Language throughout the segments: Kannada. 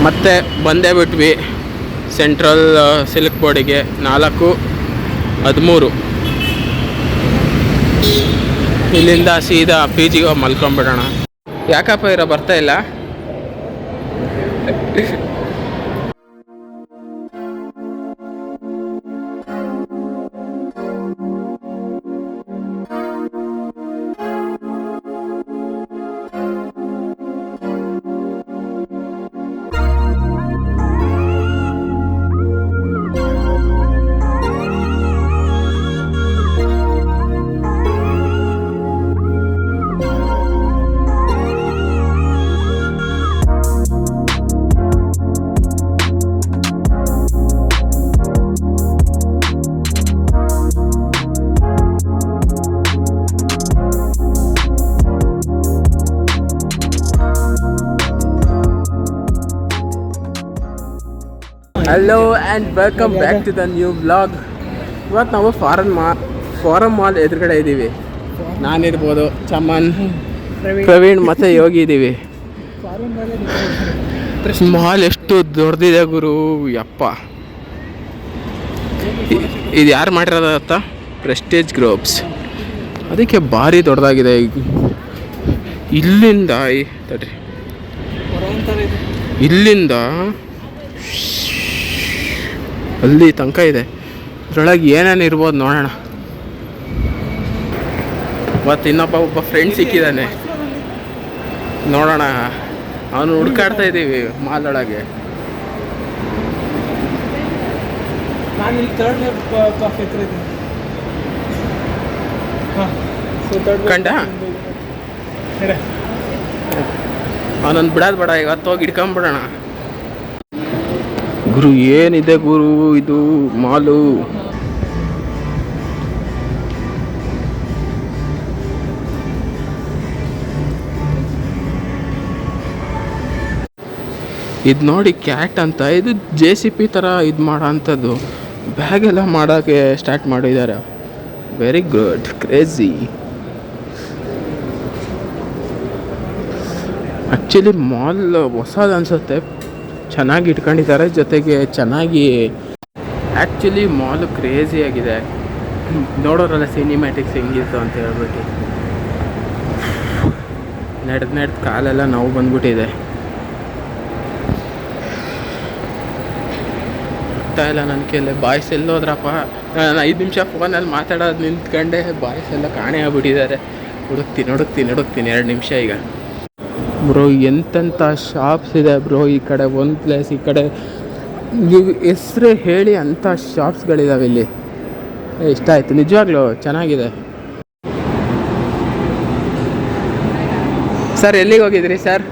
ಮತ್ತೆ ಬಂದೇ ಬಿಟ್ವಿ ಸೆಂಟ್ರಲ್ ಸಿಲ್ಕ್ ಬೋರ್ಡಿಗೆ 4:13. ಇಲ್ಲಿಂದ ಸೀದಾ ಪಿ ಜಿಗೆ ಮಲ್ಕೊಂಬಿಡೋಣ. ಯಾಕಪ್ಪ ಇರೋ ಬರ್ತಾ ಇಲ್ಲ? Hello and welcome back to the new vlog. ಇವತ್ತು ನಾವು ಫಾರಮ್ ಮಾಲ್ ಎದುರುಗಡೆ ಇದ್ದೀವಿ. ನಾನಿರ್ಬೋದು, ಚಮನ್, ಪ್ರವೀಣ್ ಮತ್ತು ಯೋಗಿ ಇದ್ದೀವಿ. ಮಾಲ್ ಎಷ್ಟು ದೊಡ್ಡದಿದೆ ಗುರು, ಯಪ್ಪ. ಇದು ಯಾರು ಮಾಡಿರೋದು ಗೊತ್ತಾ? Prestige groups. ಅದಕ್ಕೆ ಭಾರಿ ದೊಡ್ಡದಾಗಿದೆ. ಇಲ್ಲಿಂದ ತಡ್ರಿ, ಇಲ್ಲಿಂದ ಅಲ್ಲಿ ತನಕ ಇದೆ. ಇದರೊಳಗೆ ಏನೇನು ಇರ್ಬೋದು ನೋಡೋಣ. ಮತ್ತು ಒಬ್ಬ ಫ್ರೆಂಡ್ ಸಿಕ್ಕಿದ್ದಾನೆ, ನೋಡೋಣ. ಅವನು ಹುಡ್ಕಾಡ್ತಾ ಇದ್ದೀವಿ ಮಾಲ್ ಒಳಗೆ. ಕಂಡ ಅವನೊಂದು ಬಿಡೋದು ಬೇಡ, ಇವತ್ತು ಹೋಗಿ ಹಿಡ್ಕೊಂಬಿಡೋಣ. ಗುರು ಏನಿದೆ ಗುರು ಇದು ಮಾಲು. ಇದು ನೋಡಿ ಕ್ಯಾಟ್ ಅಂತ. ಇದು JCP ಥರ ಇದು ಮಾಡೋ ಅಂಥದ್ದು. ಬ್ಯಾಗೆಲ್ಲ ಮಾಡೋಕ್ಕೆ ಸ್ಟಾರ್ಟ್ ಮಾಡಿದ್ದಾರೆ. Very good, crazy. Actually mall ಹೊಸದು ಅನಿಸುತ್ತೆ, ಚೆನ್ನಾಗಿ ಇಟ್ಕೊಂಡಿದ್ದಾರೆ. ಜೊತೆಗೆ ಚೆನ್ನಾಗಿ ಆ್ಯಕ್ಚುಲಿ ಮಾಲು ಕ್ರೇಜಿಯಾಗಿದೆ. ನೋಡೋರಲ್ಲ ಸಿನಿಮ್ಯಾಟಿಕ್ಸ್ ಹೆಂಗಿತ್ತು ಅಂತ ಹೇಳ್ಬಿಟ್ಟು. ನಡೆದು ಕಾಲೆಲ್ಲ ನೋವು ಬಂದ್ಬಿಟ್ಟಿದೆ. ಆಗ್ತಾ ಇಲ್ಲ ನನ್ನ ಕೈಲಿ. ಬಾಯ್ಸ್ ಎಲ್ಲೋದ್ರಪ್ಪ? ನಾನು 5 ನಿಮಿಷ ಫೋನಲ್ಲಿ ಮಾತಾಡೋದು ನಿಂತ್ಕೊಂಡೆ, ಬಾಯ್ಸ್ ಎಲ್ಲ ಕಾಣೆ ಆಗ್ಬಿಟ್ಟಿದ್ದಾರೆ. ಹುಡುಕ್ತೀನಿ 2 ನಿಮಿಷ ಈಗ. ಬ್ರೋ ಎಂತೆಂಥ ಶಾಪ್ಸ್ ಇದೆ ಬ್ರೋ. ಈ ಕಡೆ ಒಂದು ಪ್ಲೇಸ್, ಈ ಕಡೆ ನೀವು ಹೆಸ್ರು ಹೇಳಿ ಅಂಥ ಶಾಪ್ಸ್ಗಳಿದ್ದಾವೆ ಇಲ್ಲಿ. ಇಷ್ಟ ಆಯಿತು ನಿಜವಾಗ್ಲೂ, ಚೆನ್ನಾಗಿದೆ. ಸರ್ ಎಲ್ಲಿಗೆ ಹೋಗಿದ್ರಿ ಸರ್?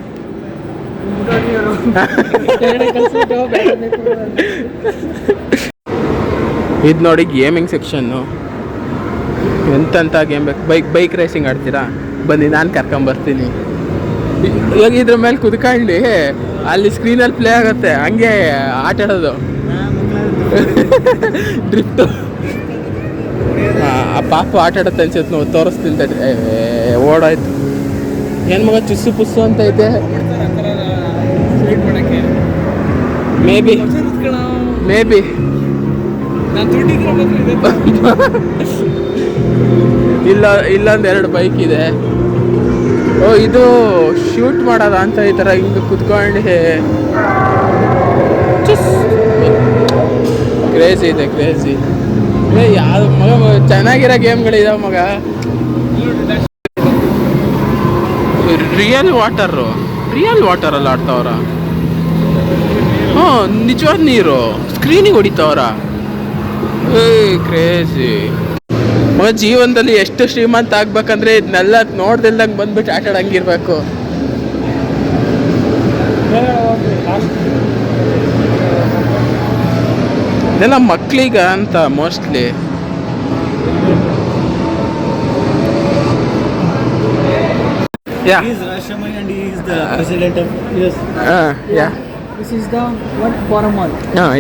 ಇದು ನೋಡಿ ಗೇಮಿಂಗ್ ಸೆಕ್ಷನ್ನು. ಎಂತೆಂಥ ಗೇಮ್ ಬೇಕು. ಬೈಕ್ ರೇಸಿಂಗ್ ಆಡ್ತೀರಾ? ಬನ್ನಿ, ನಾನು ಕರ್ಕೊಂಬರ್ತೀನಿ. ಇವಾಗ ಇದ್ರ ಮೇಲೆ ಕುತ್ಕೊಂಡು ಅಲ್ಲಿ ಸ್ಕ್ರೀನಲ್ಲಿ ಪ್ಲೇ ಆಗುತ್ತೆ, ಹಂಗೆ ಆಟ ಆಡೋದು. ಡ್ರಿಫ್ಟು. ಆ ಪಾಪು ಆಟ ಆಡುತ್ತೆ ಅನ್ಸುತ್ತೆ. ನಾವು ತೋರಿಸ್ತೀನಿ, ಓಡಾಯ್ತು. ಏನು ಮಗ ಚುಸ್ಸು ಪುಸ್ಸು ಅಂತ ಐತೆ. ಮೇ ಬಿ ಇಲ್ಲೊಂದು 2 ಬೈಕ್ ಇದೆ. ಓ, ಇದು ಶೂಟ್ ಮಾಡೋದ ಅಂತ ಈ ಥರ ಹಿಂಗೆ ಕುತ್ಕೊಂಡು. ಕ್ರೇಜಿ ಇದೆ, ಕ್ರೇಜಿ. ಯಾವ್ದು ಮಗ ಚೆನ್ನಾಗಿರೋ ಗೇಮ್ಗಳಿದಾವೆ ಮಗ. ರಿಯಲ್ ವಾಟರಲ್ಲಿ ಆಡ್ತಾವ್ರ. ನಿಜವಾದ ನೀರು ಸ್ಕ್ರೀನಿಗೆ ಹೊಡಿತಾವ್ರ. ಕ್ರೇಜಿ ಮಗ. ಜೀವನದಲ್ಲಿ ಎಷ್ಟು ಶ್ರೀಮಂತ ಆಗ್ಬೇಕಂದ್ರೆ ಇದನ್ನೆಲ್ಲ ನೋಡ್ದಿಲ್ದಂಗೆ ಬಂದ್ಬಿಟ್ಟು ಆಟ ಆಡಂಗಿರ್ಬೇಕು. ಇದೆಲ್ಲ ಮಕ್ಳಿಗ ಅಂತ mostly. Yeah. He is Rashamani and he is the president of US. Yeah. This is the what forum mall.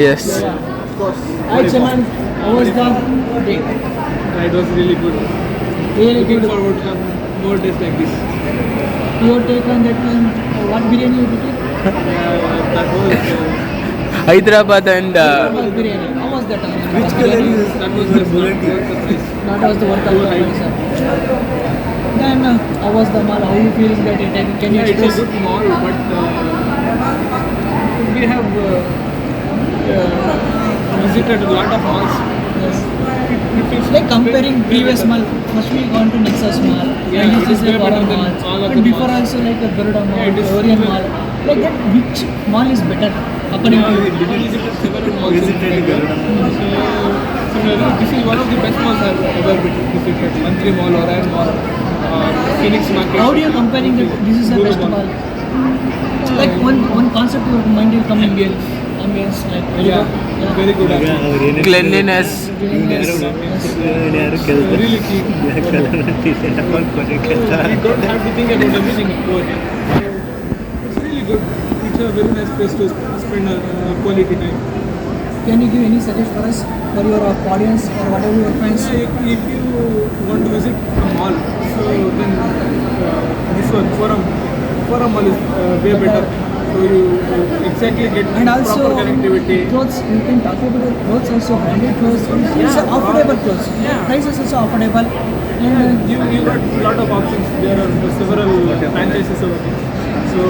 Yes. Yeah, of course. Hi Chaman, how was the day? It was really good. Really Looking good. forward to have more days like this. Your take on that one? What biryani you did? That was Hyderabad and Hyderabad biryani. How was that? which color is that was the bullet worth the price. That was the worth of the price, sir. Then how was the mall? How you feeling that it? Can you Yeah, it's a express? good mall, but we have visited a lot of malls. Yes. It feels Like comparing way previous better. mall, first we gone to Nexus Mall, Yeah, and it this is is way like better Vara than Mall, all but other before malls. also like a Garuda Mall, Yeah, it is Orient way- Mall, like that which mall is better according to you? We visited several malls. Similarly, this is one of the best malls I've ever visited. Mantri Mall, Orion Mall, Phoenix Market. How do you comparing that this is the Guru best Mall. mall? Like one concept your mind will come in ambience like very Yeah, good. very good. actually. Cleanliness. Yes. Really clean. We don't have to think about everything over here. It's really good. It's a very nice place to spend quality time. Can you give any suggestion for us for your audience or whatever your friends? If you want to visit a mall, so then this one, Forum Mall is way better. So you exactly get And also proper connectivity. clothes, you can talk about the clothes also, branded clothes, it's Yeah. affordable clothes. Yeah. Prices also affordable. And You got a lot of options. There are several franchises over here. So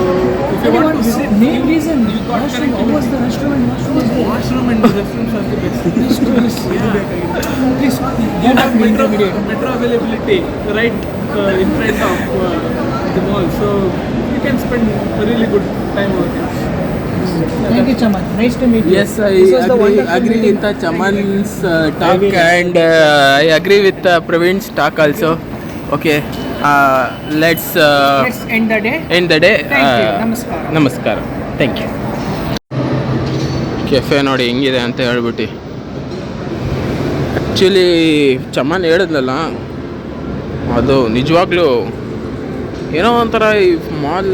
if you want to visit, main reason, you got washroom, how was the restroom and washroom was there? washroom and the restrooms are the best. Please, You get have up metro availability right in front of the mall, so you can spend a really good time over here. Thank you, Chaman. Nice to meet you. Yes, I This was the wonderful agree meeting. with Chaman's talk and I agree with Praveen's talk also. Okay, let's Let's end the day. end the day. Thank you. Namaskar. ನಮಸ್ಕಾರ. Thank you. ಕೆಫೆ ನೋಡಿ ಹೆಂಗಿದೆ ಅಂತ ಹೇಳ್ಬಿಟ್ಟು. ಆ್ಯಕ್ಚುಲಿ ಚಮನ್ ಹೇಳಿದ್ನಲ್ಲ, ಅದು ನಿಜವಾಗ್ಲೂ ಏನೋ ಒಂಥರ ಈ ಮಾಲ್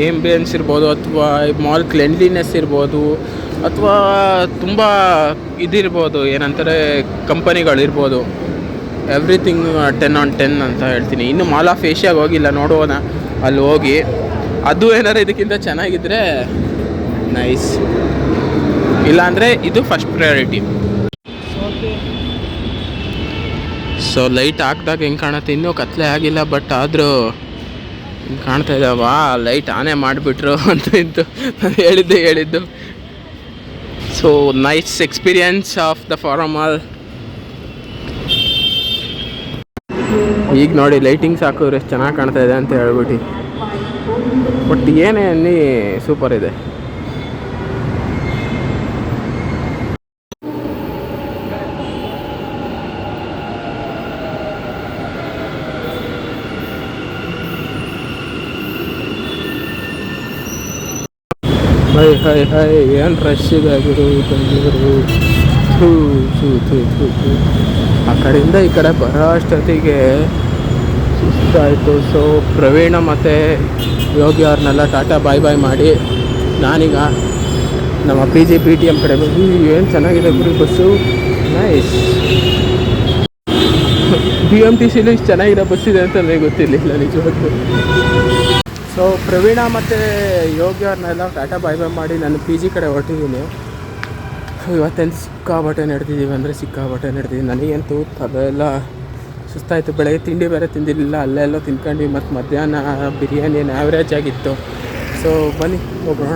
ಏಂಬಿಯನ್ಸ್ ಇರ್ಬೋದು, ಅಥವಾ ಮಾಲ್ ಕ್ಲೆನ್ಲಿನೆಸ್ ಇರ್ಬೋದು, ಅಥವಾ ತುಂಬ ಇದಿರ್ಬೋದು, ಏನಂತಾರೆ ಕಂಪನಿಗಳಿರ್ಬೋದು. ಎವ್ರಿಥಿಂಗ್ 10/10 ಅಂತ ಹೇಳ್ತೀನಿ. ಇನ್ನು ಮಾಲ್ ಆಫ್ ಏಷ್ಯಾಗೆ ಹೋಗಿಲ್ಲ, ನೋಡೋಣ ಅಲ್ಲಿ ಹೋಗಿ. ಅದು ಏನಾರು ಇದಕ್ಕಿಂತ ಚೆನ್ನಾಗಿದ್ದರೆ ನೈಸ್, ಇಲ್ಲಾಂದರೆ ಇದು ಫಸ್ಟ್ ಪ್ರಯಾರಿಟಿ. ಸೊ ಲೈಟ್ ಹಾಕ್ದಾಗ ಹೆಂಗೆ ಕಾಣುತ್ತೆ, ಇನ್ನೂ ಕತ್ಲೆ ಆಗಿಲ್ಲ, ಬಟ್ ಆದರೂ ಹಿಂಗೆ ಕಾಣ್ತಾ ಇದ್ದಾವಾ, ಲೈಟ್ ಆನೇ ಮಾಡಿಬಿಟ್ರು ಅಂತ ಇದ್ದು ನಾನು ಹೇಳಿದ್ದು. So nice experience of the form mall. ಈಗ ನೋಡಿ ಲೈಟಿಂಗ್ಸ್ ಹಾಕಿದ್ರೆ ಎಷ್ಟು ಚೆನ್ನಾಗಿ ಕಾಣ್ತಾ ಇದೆ ಅಂತ ಹೇಳ್ಬಿಟ್ಟು. ಬಟ್ ಏನೇ ಅನ್ನಿ ಸೂಪರ್ ಇದೆ. ಹೈ ಏನು ರಶ್ ಇದೆ ಗುರು ಬೆಂಗಳೂರು. ಆ ಕಡೆಯಿಂದ ಈ ಕಡೆ ಬರೋ ಅಷ್ಟೊತ್ತಿಗೆ ಸುಸ್ತಾಯಿತು. ಸೊ ಪ್ರವೀಣ ಮತ್ತು ಯೋಗಿ ಅವ್ರನ್ನೆಲ್ಲ ಟಾಟಾ ಬಾಯ್ ಮಾಡಿ ನಾನೀಗ ನಮ್ಮ PGPTM ಕಡೆ ಬಂದು, ಏನು ಚೆನ್ನಾಗಿದೆ ಗುರು ಬಸ್ಸು, ನೈಸ್. BMTCಲೂ ಇಷ್ಟು ಚೆನ್ನಾಗಿರೋ ಬಸ್ಸಿದೆ ಅಂತ ನನಗೆ ಗೊತ್ತಿರಲಿಲ್ಲ ನಿಜವಾಗ್ಲೂ. ಸೊ ಪ್ರವೀಣ ಮತ್ತು ಯೋಗಿ ಅವ್ರನ್ನೆಲ್ಲ ಟಾಟಾ ಬಾಯ್ ಮಾಡಿ ನಾನು PG ಕಡೆ ಹೊರಟಿದ್ದೀನಿ. ಇವತ್ತೇನು ಸಿಕ್ಕಾಬಟ್ಟೆ ನಡೆದಿದ್ದೀವಿ ಅಂದರೆ ಸಿಕ್ಕಾಬಟ್ಟೆ ನಡೆದಿದ್ದೀವಿ. ನನಗಂತೂ ಅದೆಲ್ಲ ಸುಸ್ತಾಯಿತು. ಬೆಳಗ್ಗೆ ತಿಂಡಿ ಬೇರೆ ತಿಂದಿರಲಿಲ್ಲ, ಅಲ್ಲೆಲ್ಲೋ ತಿನ್ಕೊಂಡು ಮತ್ತು ಮಧ್ಯಾಹ್ನ ಬಿರಿಯಾನಿ ಏನು ಆ್ಯಾವ್ರೇಜ್ ಆಗಿತ್ತು. ಸೊ ಬನ್ನಿ ಹೋಗೋಣ.